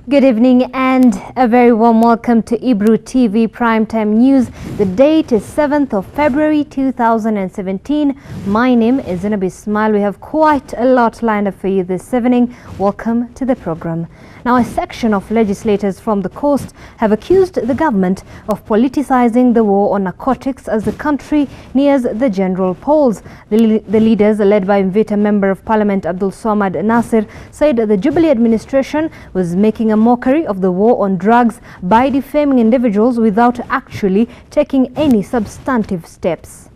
Good evening and a very warm welcome to Ibru TV Primetime News. The date is 7th of February 2017. My name is Zinabi Ismail. We have quite a lot lined up for you this evening. Welcome to the program. Now, a section of legislators from the coast have accused the government of politicizing the war on narcotics as the country nears the general polls. The leaders, led by Mvita Member of Parliament Abdul Swamad Nasir, said the Jubilee administration was making a mockery of the war on drugs by defaming individuals without actually taking any substantive steps.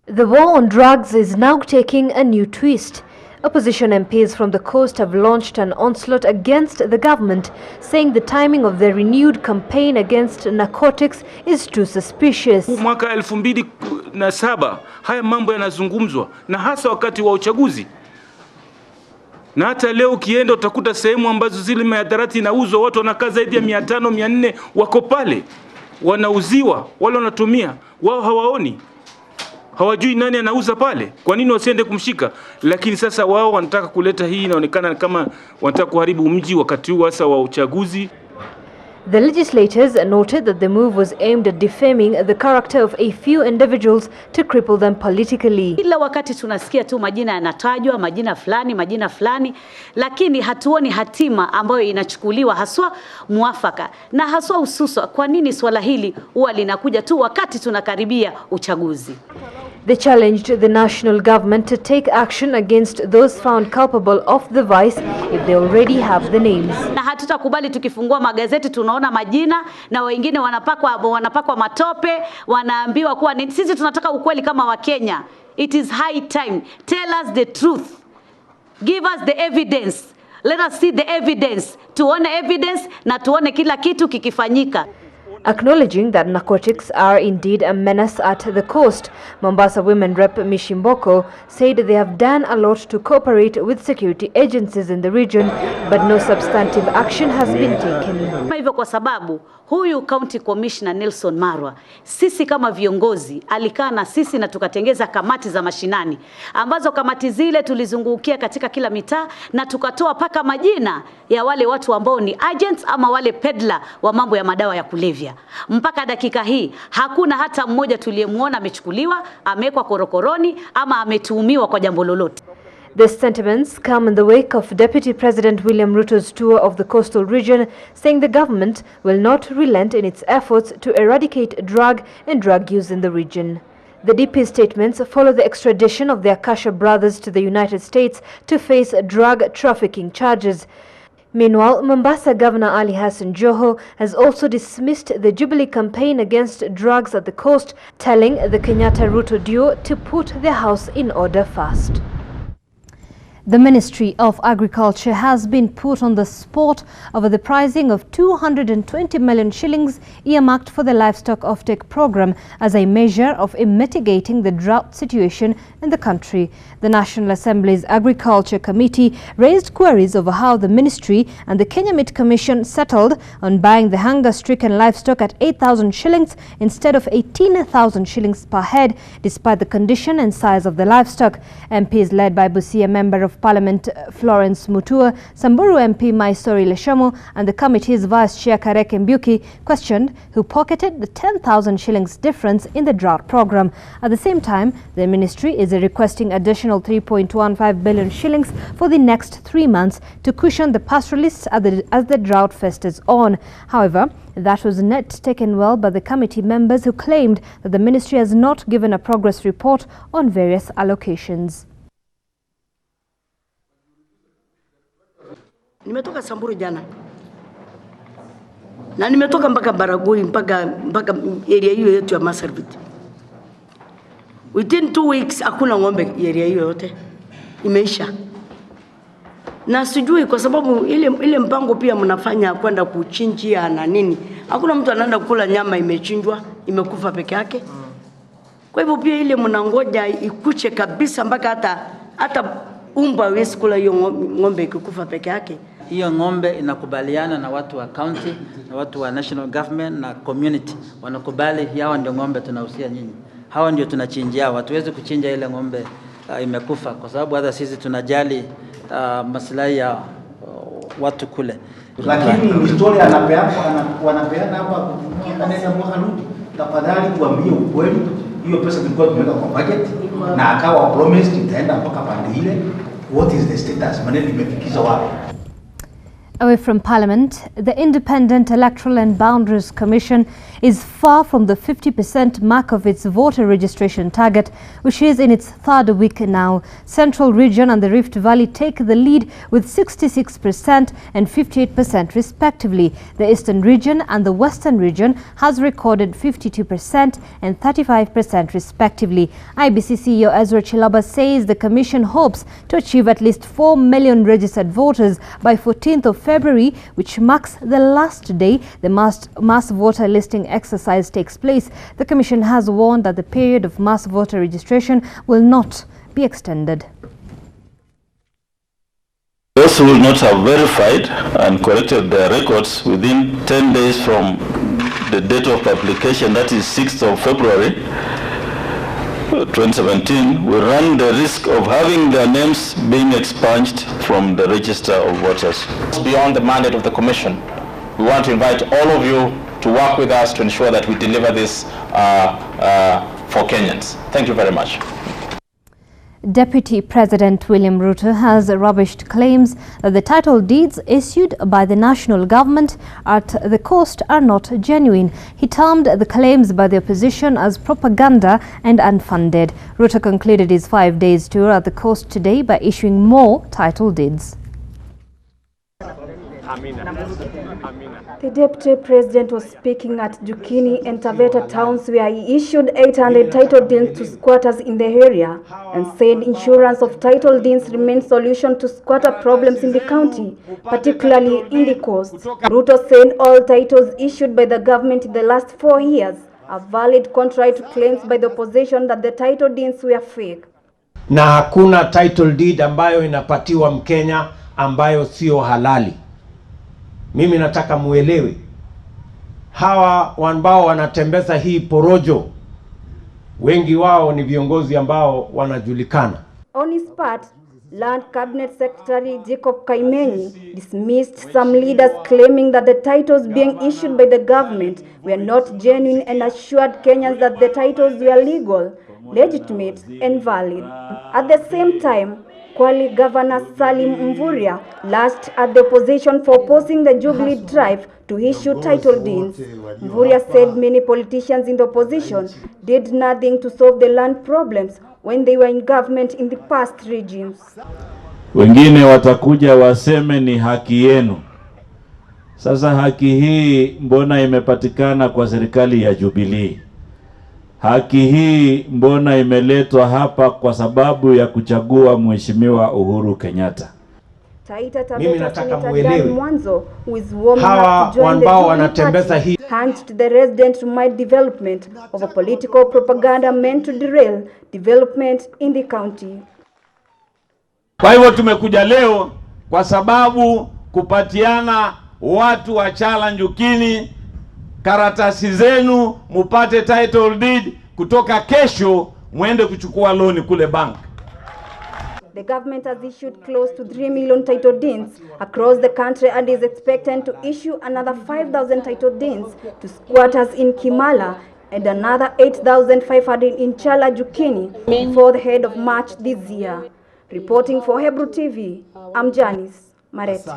The war on drugs is now taking a new twist. Opposition MPs from the coast have launched an onslaught against the government, saying the timing of the renewed campaign against narcotics is too suspicious. Mwaka 2007 haya mambo yanazungumzwa na hasa wakati wa uchaguzi. Na hata leo ukienda utakuta sehemu ambazo zile mihadarati inauzwa, watu wanakaa zaidi ya 500 400 wako pale wanauziwa, wale wanatumia, wao hawaoni. Hawajui nani anauza pale. Kwa nini wasiende kumshika? Lakini sasa wao wanataka kuleta hii, inaonekana kama wanataka kuharibu mji wakati huu hasa wa uchaguzi. The legislators noted that the move was aimed at defaming the character of a few individuals to cripple them politically. Kila wakati tunasikia tu majina yanatajwa, majina fulani, lakini hatuoni hatima ambayo inachukuliwa haswa muafaka na haswa hususa. Kwa nini swala hili huwa linakuja tu wakati tunakaribia uchaguzi? They challenged the national government to take action against those found culpable of the vice if they already have the names. Na hatutakubali tukifungua magazeti tunaona majina na wengine wanapakwa matope, wanaambiwa kuwa sisi tunataka ukweli kama wa Kenya. It is high time. Tell us the truth. Give us the evidence. Let us see the evidence. Tuone evidence na tuone kila kitu kikifanyika. Acknowledging that narcotics are indeed a menace at the coast, Mombasa Women Rep Mishimboko said they have done a lot to cooperate with security agencies in the region, but no substantive action has been taken. Hivyo kwa sababu huyu County Commissioner Nelson Marwa, sisi kama viongozi alikaa na sisi na tukatengeza kamati za mashinani, ambazo kamati zile tulizungukia katika kila mitaa na tukatoa paka majina ya wale watu ambao ni agents ama wale peddler wa mambo ya madawa ya kulevya. Mpaka dakika hii hakuna hata mmoja tuliyemuona amechukuliwa, amewekwa korokoroni ama ametuhumiwa kwa jambo lolote. The sentiments come in the wake of Deputy President William Ruto's tour of the coastal region, saying the government will not relent in its efforts to eradicate drug and drug use in the region. The DP's statements follow the extradition of the Akasha brothers to the United States to face drug trafficking charges. Meanwhile, Mombasa Governor Ali Hassan Joho has also dismissed the Jubilee campaign against drugs at the coast, telling the Kenyatta-Ruto duo to put their house in order fast. The Ministry of Agriculture has been put on the spot over the pricing of 220 million shillings earmarked for the livestock offtake program as a measure of mitigating the drought situation in the country. The National Assembly's Agriculture Committee raised queries over how the ministry and the Kenya Meat Commission settled on buying the hunger-stricken livestock at 8,000 shillings instead of 18,000 shillings per head, despite the condition and size of the livestock. MPs led by Busia Member of Parliament Florence Mutua, Samburu MP Maisori Leshamo and the committee's Vice Chair Karek Mbuki questioned who pocketed the 10,000 shillings difference in the drought program. At the same time, the ministry is requesting additional 3.15 billion shillings for the next 3 months to cushion the pastoralists as the drought festers on. However, that was not taken well by the committee members who claimed that the ministry has not given a progress report on various allocations. Nimetoka Samburu jana. Na nimetoka mpaka Baragoi mpaka area hiyo yetu ya Marsabit. Within 2 weeks hakuna ng'ombe area hiyo yote. Imeisha. Na sijui kwa sababu ile mpango pia mnafanya kwenda kuchinjia na nini. Hakuna mtu anaenda kula nyama imechinjwa, imekufa peke yake. Kwa hivyo pia ile mnangoja ikuche kabisa mpaka hata umba hawezi kula hiyo ng'ombe ikikufa peke yake. Hiyo ng'ombe inakubaliana na watu wa county na watu wa national government na community. Wanakubali hawa ndio ng'ombe tunahusia nyinyi. Hawa ndio tunachinjia. Hatuwezi kuchinja ile ng'ombe imekufa kwa sababu hata sisi tunajali maslahi ya watu kule. Lakini historia wanapeana hapa maneno mwaka rudi. Tafadhali tuambie ukweli. Hiyo pesa tulikuwa tumeweka kwa budget na akawa promised itaenda mpaka pande ile. What is the status? Maneno imefikisha wapi? Away from Parliament, the Independent Electoral and Boundaries Commission is far from the 50% mark of its voter registration target, which is in its third week now. Central Region and the Rift Valley take the lead with 66% and 58% respectively. The Eastern Region and the Western Region has recorded 52% and 35% respectively. IBC CEO Ezra Chilaba says the Commission hopes to achieve at least 4 million registered voters by 14th of February, which marks the last day the mass voter listing exercise takes place. The Commission has warned that the period of mass voter registration will not be extended. Those who will not have verified and corrected their records within 10 days from the date of publication, that is 6th of February 2017, will run the risk of having their names being expunged from the register of voters. Beyond the mandate of the Commission, we want to invite all of you to work with us to ensure that we deliver this for Kenyans. Thank you very much. Deputy President William Ruto has rubbished claims that the title deeds issued by the national government at the coast are not genuine. He termed the claims by the opposition as propaganda and unfounded. Ruto concluded his 5 days tour at the coast today by issuing more title deeds. The Deputy President was speaking at Jukini and Taveta towns where he issued 800 title deeds to squatters in the area and said insurance of title deeds remains solution to squatter problems in the county, particularly in the coast. Ruto said all titles issued by the government in the last 4 years are valid, contrary to claims by the opposition that the title deeds were fake. Na hakuna title deed ambayo inapatiwa Mkenya ambayo sio halali. Mimi nataka muelewe, hawa ambao wanatembeza hii porojo, wengi wao ni viongozi ambao wanajulikana. On his part, Land Cabinet Secretary Jacob Kaimenyi dismissed some leaders claiming that the titles being issued by the government were not genuine and assured Kenyans that the titles were legal, legitimate and valid. At the same time, Kwale Governor Salim Mvurya lashed at the opposition for opposing the Jubilee drive to issue title deeds. Mvurya said many politicians in the opposition did nothing to solve the land problems when they were in government in the past regimes. Wengine watakuja waseme ni haki yenu. Sasa haki hii mbona imepatikana kwa serikali ya Jubilee? Haki hii mbona imeletwa hapa kwa sababu ya kuchagua Mheshimiwa Uhuru Kenyatta? Mimi nataka muelewe, hawa ambao wanatembeza hii hunched the resident to my development of a political propaganda meant to derail development in the county. Kwa hivyo tumekuja leo kwa sababu kupatiana watu wa challenge ukini karatasi zenu mupate title deed, kutoka kesho muende kuchukua loan kule bank. The government has issued close to 3 million title deeds across the country and is expected to issue another 5,000 title deeds to squatters in Kimala and another 8,500 in Chala Jukini before the head of March this year. Reporting for Hebrew TV, I'm Janice Mareti.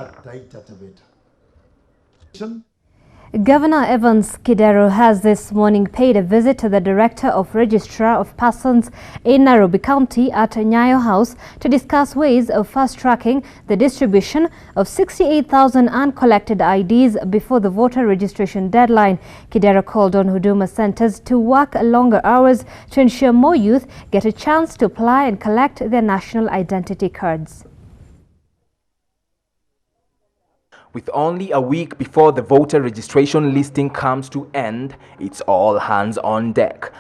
Governor Evans Kidero has this morning paid a visit to the Director of Registrar of Persons in Nairobi County at Nyayo House to discuss ways of fast-tracking the distribution of 68,000 uncollected IDs before the voter registration deadline. Kidero called on Huduma centers to work longer hours to ensure more youth get a chance to apply and collect their national identity cards. With only a week before the voter registration listing comes to end, it's all hands on deck.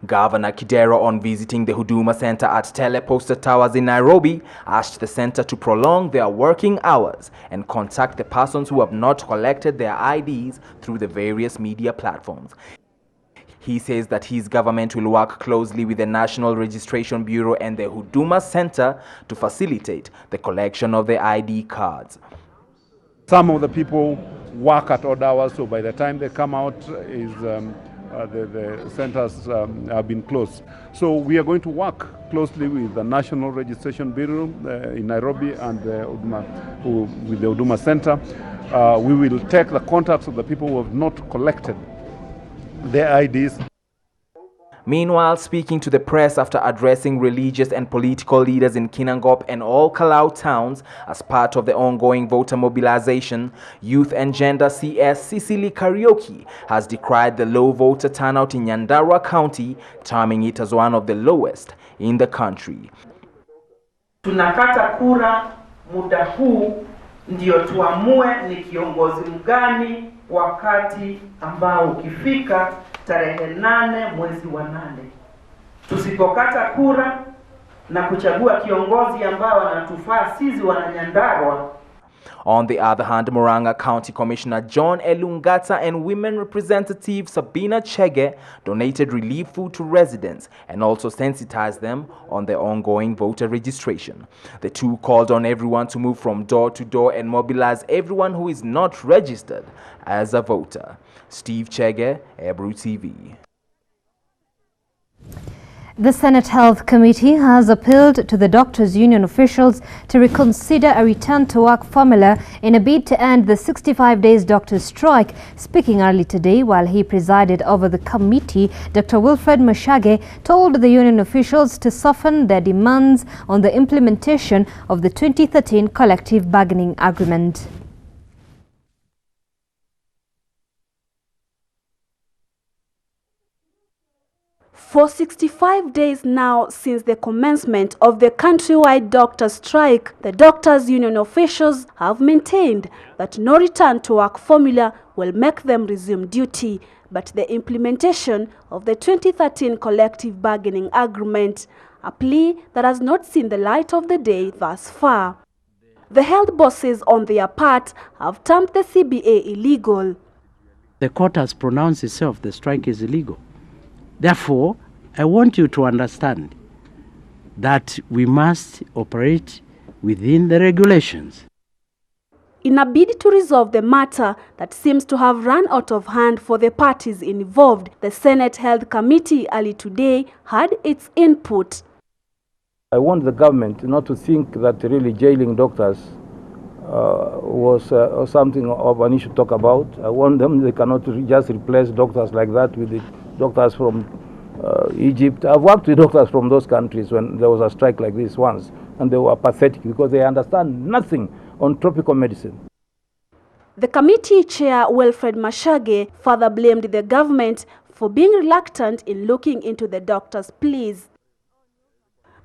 Governor Kidero, on visiting the Huduma Center at Teleposta Towers in Nairobi, asked the center to prolong their working hours and contact the persons who have not collected their IDs through the various media platforms. He says that his government will work closely with the National Registration Bureau and the Huduma Center to facilitate the collection of the ID cards. Some of the people work at odd hours, so by the time they come out, the centers have been closed. So we are going to work closely with the National Registration Bureau in Nairobi and with the Huduma Center. We will take the contacts of the people who have not collected their IDs. Meanwhile, speaking to the press after addressing religious and political leaders in Kinangop and all Kalau towns as part of the ongoing voter mobilization, Youth and Gender CS Cecily Karaoke has decried the low voter turnout in Nyandarua County, terming it as one of the lowest in the country. Tunakata kura muda huu ndio tuamue ni kiongozi mgani wakati ambao ukifika tarehe 8 mwezi wa 8. Tusipokata kura na kuchagua kiongozi ambao anatufaa sisi wananyandarua. On the other hand, Murang'a County Commissioner John Elungata and Women Representative Sabina Chege donated relief food to residents and also sensitized them on the ongoing voter registration. The two called on everyone to move from door to door and mobilize everyone who is not registered as a voter. Steve Chege, Ebru TV. The Senate Health Committee has appealed to the Doctors' Union officials to reconsider a return-to-work formula in a bid to end the 65 days doctors' strike. Speaking early today while he presided over the committee, Dr. Wilfred Mashage told the union officials to soften their demands on the implementation of the 2013 collective bargaining agreement. For 65 days now since the commencement of the countrywide doctors' strike, the doctors' union officials have maintained that no return-to-work formula will make them resume duty, but the implementation of the 2013 collective bargaining agreement, a plea that has not seen the light of the day thus far. The health bosses on their part have termed the CBA illegal. The court has pronounced itself the strike is illegal. Therefore, I want you to understand that we must operate within the regulations. In a bid to resolve the matter that seems to have run out of hand for the parties involved, the Senate Health Committee early today had its input. I want the government not to think that really jailing doctors was something of an issue to talk about. I want them, they cannot just replace doctors like that with the doctors from Egypt. I've worked with doctors from those countries when there was a strike like this once, and they were pathetic because they understand nothing on tropical medicine. The committee chair, Wilfred Mashage, further blamed the government for being reluctant in looking into the doctors' pleas.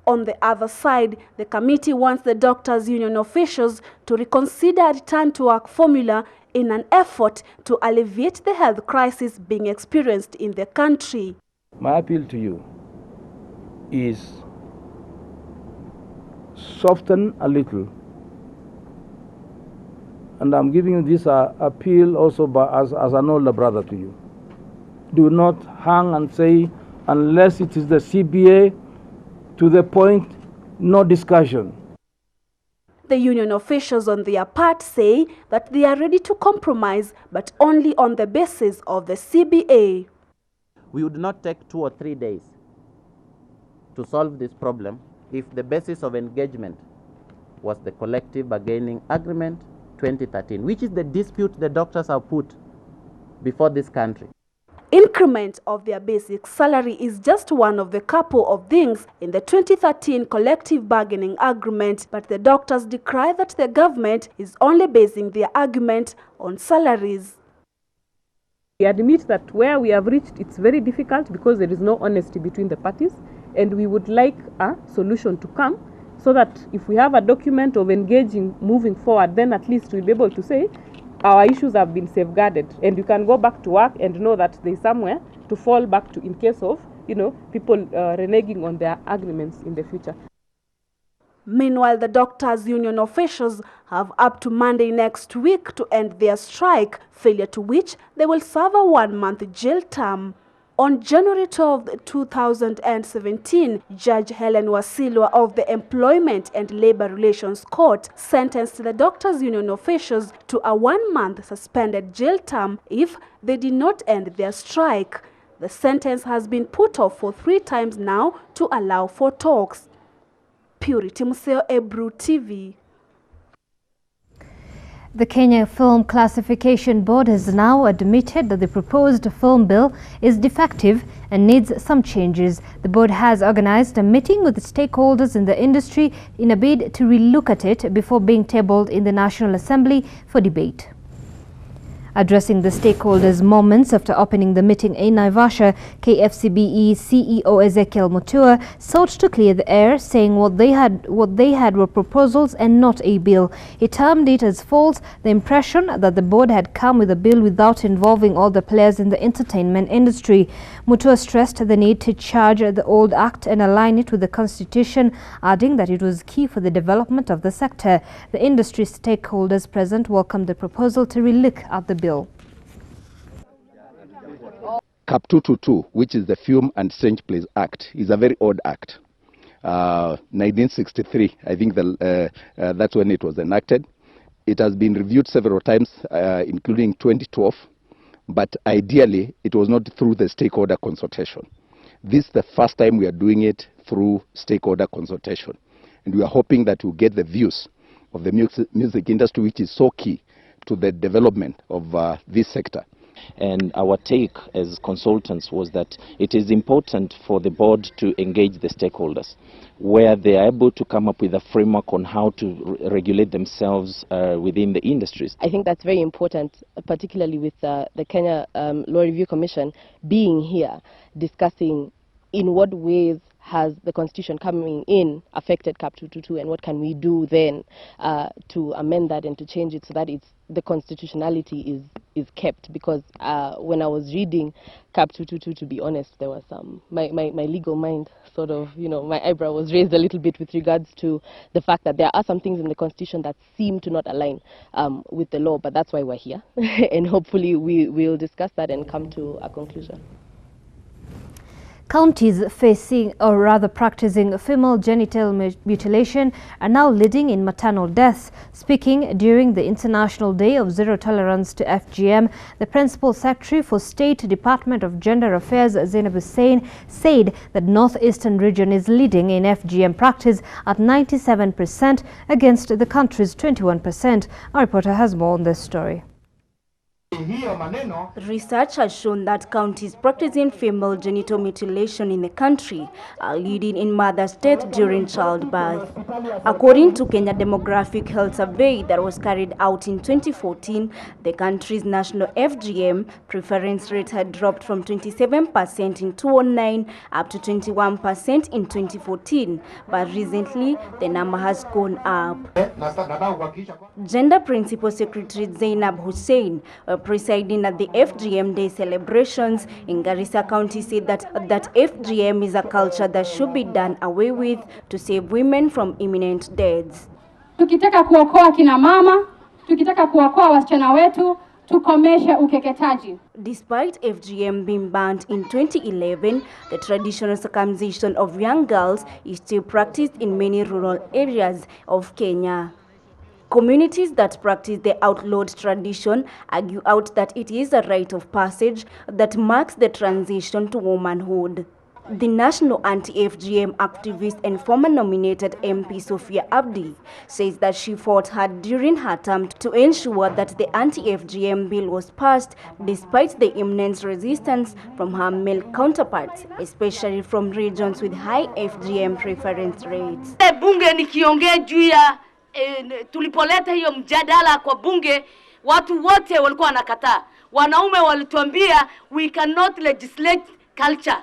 On the other side, the committee wants the doctors' union officials to reconsider a return-to-work formula in an effort to alleviate the health crisis being experienced in the country. My appeal to you is soften a little. And I'm giving you this appeal also as an older brother to you. Do not hang and say, unless it is the CBA, to the point, no discussion. The union officials on their part say that they are ready to compromise, but only on the basis of the CBA. We would not take 2 or 3 days to solve this problem if the basis of engagement was the collective bargaining agreement 2013, which is the dispute the doctors have put before this country. Increment of their basic salary is just one of the couple of things in the 2013 collective bargaining agreement, but the doctors decry that the government is only basing their argument on salaries. We admit that where we have reached, it's very difficult because there is no honesty between the parties, and we would like a solution to come so that if we have a document of engaging moving forward, then at least we'll be able to say our issues have been safeguarded, and you can go back to work and know that there's somewhere to fall back to in case of, people reneging on their agreements in the future. Meanwhile, the doctors' union officials have up to Monday next week to end their strike, failure to which they will serve a 1-month jail term. On January 12, 2017, Judge Helen Wasilwa of the Employment and Labor Relations Court sentenced the Doctors' Union officials to a 1-month suspended jail term if they did not end their strike. The sentence has been put off for 3 times now to allow for talks. Purity Museo, Ebru TV. The Kenya Film Classification Board has now admitted that the proposed film bill is defective and needs some changes. The board has organized a meeting with the stakeholders in the industry in a bid to relook at it before being tabled in the National Assembly for debate. Addressing the stakeholders moments after opening the meeting in Naivasha, KFCBE CEO Ezekiel Mutua sought to clear the air, saying what they had were proposals and not a bill. He termed it as false the impression that the board had come with a bill without involving all the players in the entertainment industry. Mutua stressed the need to charge the old act and align it with the constitution, adding that it was key for the development of the sector. The industry stakeholders present welcomed the proposal to relook at the bill. Cap 222, which is the Film and Strange Plays Act, is a very old act. 1963, I think that's when it was enacted. It has been reviewed several times, including 2012, but ideally it was not through the stakeholder consultation. This is the first time we are doing it through stakeholder consultation, and we are hoping that we'll get the views of the music industry, which is so key to the development of this sector. And our take as consultants was that it is important for the board to engage the stakeholders, where they are able to come up with a framework on how to regulate themselves within the industries. I think that's very important, particularly with the Kenya Law Review Commission being here, discussing in what ways has the constitution coming in affected Cap 222, and what can we do then to amend that and to change it so that the constitutionality is kept. Because when I was reading Cap 222, to be honest, there was my legal mind sort of, my eyebrow was raised a little bit with regards to the fact that there are some things in the constitution that seem to not align with the law, but that's why we're here. And hopefully we will discuss that and come to a conclusion. Counties facing, or rather practicing, female genital mutilation are now leading in maternal deaths. Speaking during the International Day of Zero Tolerance to FGM, the Principal Secretary for State Department of Gender Affairs, Zainab Hussein, said that Northeastern region is leading in FGM practice at 97% against the country's 21%. Our reporter has more on this story. Research has shown that counties practicing female genital mutilation in the country are leading in mother's death during childbirth. According to Kenya Demographic Health Survey that was carried out in 2014, the country's national FGM preference rate had dropped from 27% in 2009 up to 21% in 2014, but recently the number has gone up. Gender Principal Secretary Zainab Hussein, presiding at the FGM Day celebrations in Garissa County, said that FGM is a culture that should be done away with to save women from imminent deaths. Tukitaka kuokoa kina mama, tukitaka kuokoa wasichana wetu, tukomeshe ukeketaji. Despite FGM being banned in 2011, the traditional circumcision of young girls is still practiced in many rural areas of Kenya. Communities that practice the outlawed tradition argue out that it is a rite of passage that marks the transition to womanhood. The national anti-FGM activist and former nominated MP Sophia Abdi says that she fought hard during her term to ensure that the anti-FGM bill was passed despite the immense resistance from her male counterparts, especially from regions with high FGM preference rates. Bunge nikiongea juu ya tulipoleta hiyo mjadala kwa bunge, watu wote walikuwa wanakataa. Wanaume walituambia we cannot legislate culture.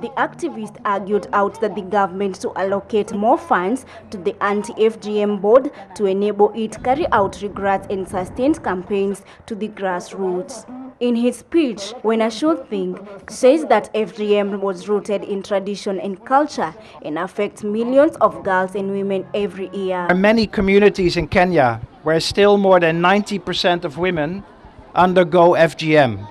The activist argued out that the government to allocate more funds to the anti-FGM board to enable it to carry out rigorous and sustained campaigns to the grassroots. In his speech, Wenashul Thing says that FGM was rooted in tradition and culture and affects millions of girls and women every year. There are many communities in Kenya where still more than 90% of women undergo FGM.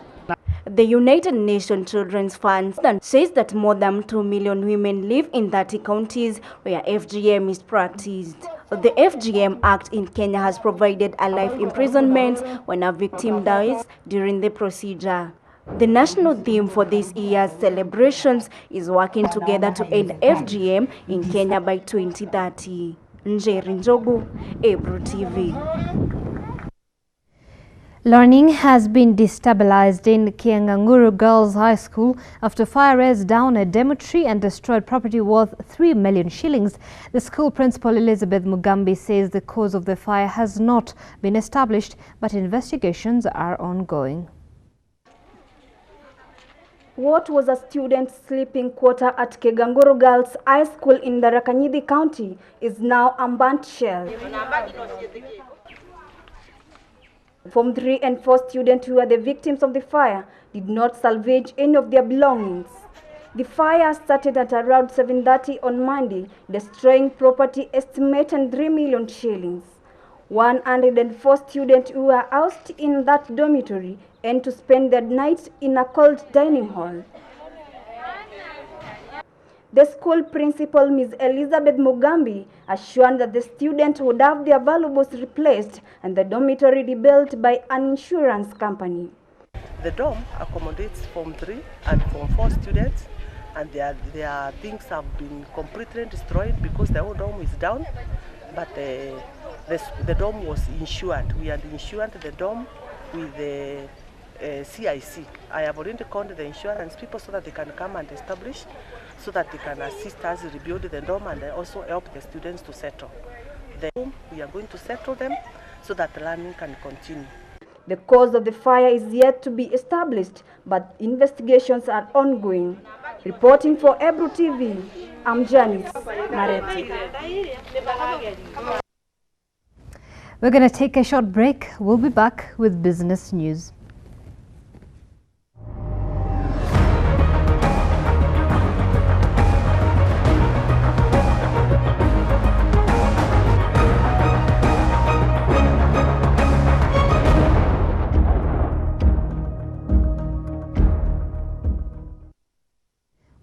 The United Nations Children's Fund says that more than 2 million women live in 30 counties where FGM is practiced. The FGM Act in Kenya has provided a life imprisonment when a victim dies during the procedure. The national theme for this year's celebrations is working together to end FGM in Kenya by 2030. Njeri Njogu, Ebru TV. Learning has been destabilized in Kianganguru Girls High School after fire raised down a dormitory and destroyed property worth 3 million shillings. The school principal Elizabeth Mugambi says the cause of the fire has not been established, but investigations are ongoing. What was a student sleeping quarter at Kianganguru Girls High School in the Rakanyidi County is now a burnt shell. Form 3 and 4 students who were the victims of the fire did not salvage any of their belongings. The fire started at around 7:30 on Monday, destroying property estimated 3 million shillings. 104 students who were housed in that dormitory and to spend their nights in a cold dining hall. The school principal, Ms. Elizabeth Mugambi, assured that the students would have their valuables replaced and the dormitory rebuilt by an insurance company. The dorm accommodates Form 3 and Form 4 students, and their things have been completely destroyed because the whole dorm is down, but the dorm was insured. We had insured the dorm with the CIC. I have already called the insurance people so that they can come and establish, so that they can assist us rebuild the dorm and also help the students to settle. We are going to settle them so that learning can continue. The cause of the fire is yet to be established, but investigations are ongoing. Reporting for Ebru TV, I'm Janice Mareti. We're going to take a short break. We'll be back with business news.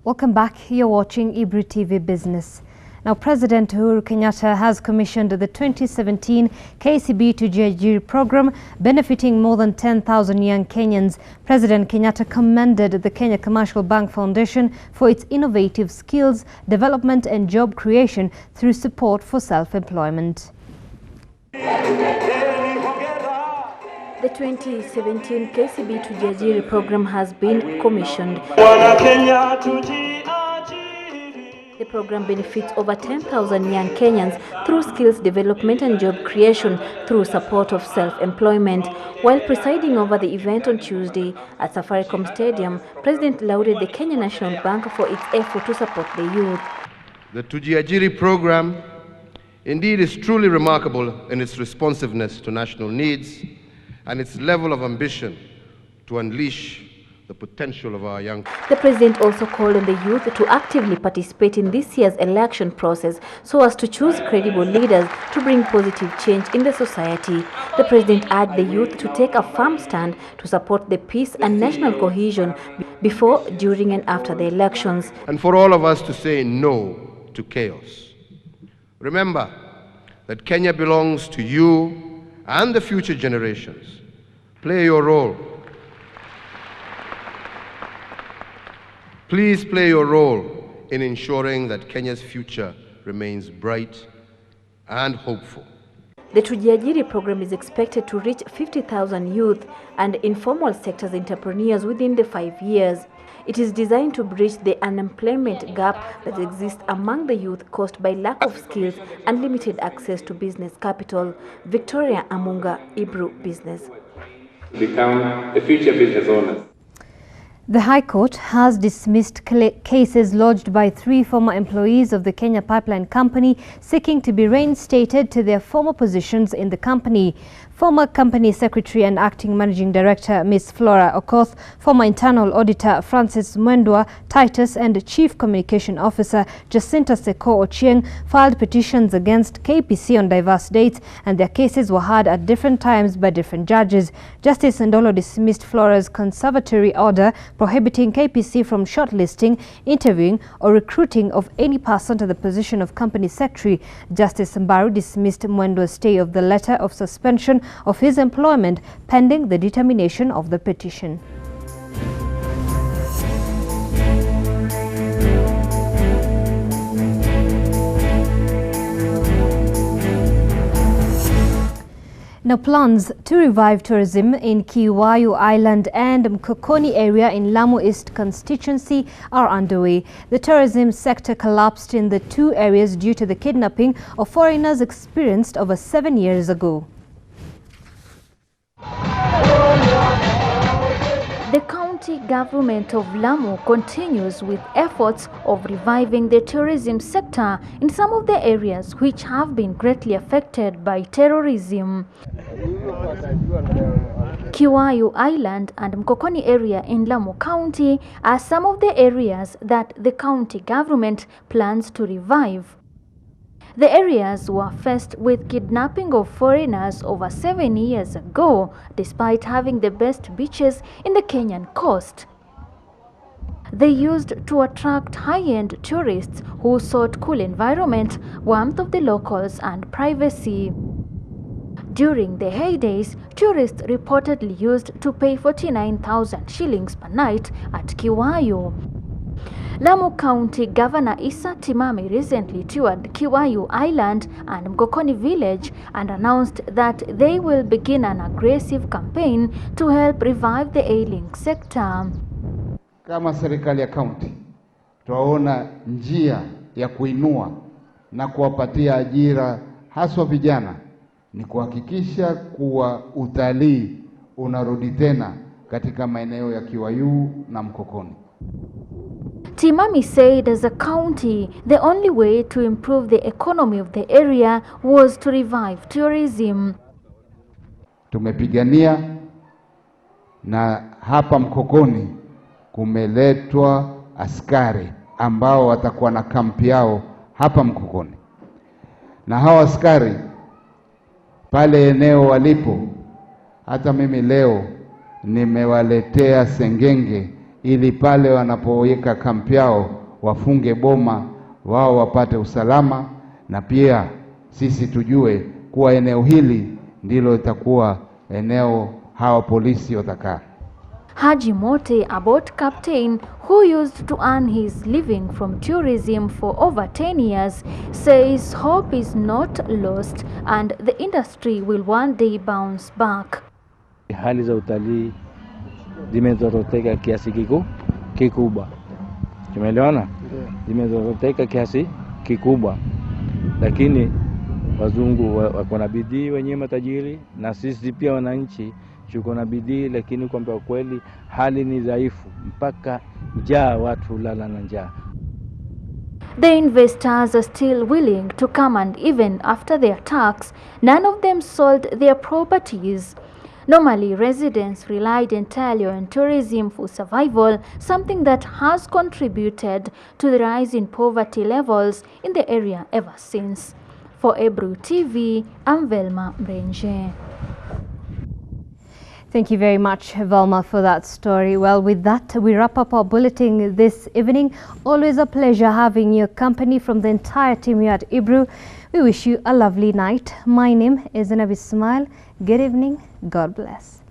Welcome back. You're watching Ebru TV Business. Now, President Uhuru Kenyatta has commissioned the 2017 KCB to Jiajiri program, benefiting more than 10,000 young Kenyans. President Kenyatta commended the Kenya Commercial Bank Foundation for its innovative skills development and job creation through support for self-employment. The 2017 KCB to Jiajiri program has been commissioned. The program benefits over 10,000 young Kenyans through skills development and job creation through support of self-employment. While presiding over the event on Tuesday at Safaricom Stadium, President lauded the Kenya National Bank for its effort to support the youth. The Tujiajiri program indeed is truly remarkable in its responsiveness to national needs and its level of ambition to unleash the potential of our young people. The President also called on the youth to actively participate in this year's election process so as to choose credible leaders to bring positive change in the society. The President urged the youth to take a firm stand to support the peace and national cohesion before, during and after the elections. And for all of us to say no to chaos. Remember that Kenya belongs to you and the future generations. Play your role. Please play your role in ensuring that Kenya's future remains bright and hopeful. The Tujiajiri program is expected to reach 50,000 youth and informal sectors entrepreneurs within the 5 years. It is designed to bridge the unemployment gap that exists among the youth caused by lack of skills and limited access to business capital. Victoria Amunga, Ebru Business. Become the future business owners. The High Court has dismissed cases lodged by 3 former employees of the Kenya Pipeline Company seeking to be reinstated to their former positions in the company. Former Company Secretary and Acting Managing Director Ms. Flora Okoth, former Internal Auditor Francis Mwendwa Titus and Chief Communication Officer Jacinta Seko Ochieng filed petitions against KPC on diverse dates, and their cases were heard at different times by different judges. Justice Ndolo dismissed Flora's conservatory order prohibiting KPC from shortlisting, interviewing or recruiting of any person to the position of Company Secretary. Justice Mbaru dismissed Mwendwa's stay of the letter of suspension of his employment pending the determination of the petition. Now, plans to revive tourism in KIWAAYU Island and Mkokoni area in Lamu East constituency are underway. The tourism sector collapsed in the 2 areas due to the kidnapping of foreigners experienced over 7 years ago. The county government of Lamu continues with efforts of reviving the tourism sector in some of the areas which have been greatly affected by terrorism. KIWAAYU Island and Mkokoni area in Lamu County are some of the areas that the county government plans to revive. The areas were faced with kidnapping of foreigners over 7 years ago, despite having the best beaches in the Kenyan coast. They used to attract high-end tourists who sought cool environment, warmth of the locals and privacy. During the heydays, tourists reportedly used to pay 49,000 shillings per night at KIWAAYU. Lamu County Governor Issa Timami recently toured KIWAAYU Island and Mkokoni village and announced that they will begin an aggressive campaign to help revive the ailing sector. Kama serikali ya county, tunaona njia ya kuinua na kuwapatia ajira haswa vijana ni kuhakikisha kuwa utalii unarudi tena katika maeneo ya KIWAAYU na Mkokoni. Timami said as a county, the only way to improve the economy of the area was to revive tourism. Tumepigania na hapa Mkokoni kumeletwa askari ambao watakuwa na kampi yao hapa Mkokoni. Na hawa askari pale eneo walipo, hata mimi leo nimewaletea sengenge ili pale wanapoweka kampi yao wafunge boma, wao wapate usalama, na pia sisi tujue kuwa eneo hili ndilo litakuwa eneo hawa polisi watakaa. Haji Mote, a boat captain who used to earn his living from tourism for over 10 years, says hope is not lost and the industry will one day bounce back. Hali za utalii zimezoroteka kiasi kikubwa. Tumeelewana? Zimezoroteka kiasi kikubwa. Lakini wazungu wako na bidii, wenyewe matajiri, na sisi pia wananchi tuko na bidii, lakini kwamba kweli hali ni dhaifu mpaka njaa, watu lala na njaa. The investors are still willing to come, and even after the attacks, none of them sold their properties. Normally, residents relied entirely on tourism for survival, something that has contributed to the rise in poverty levels in the area ever since. For Ebru TV, I'm Velma Mrenje. Thank you very much, Velma, for that story. Well, with that, we wrap up our bulletin this evening. Always a pleasure having your company from the entire team here at Ebru. We wish you a lovely night. My name is Nabi Ismail. Good evening. God bless.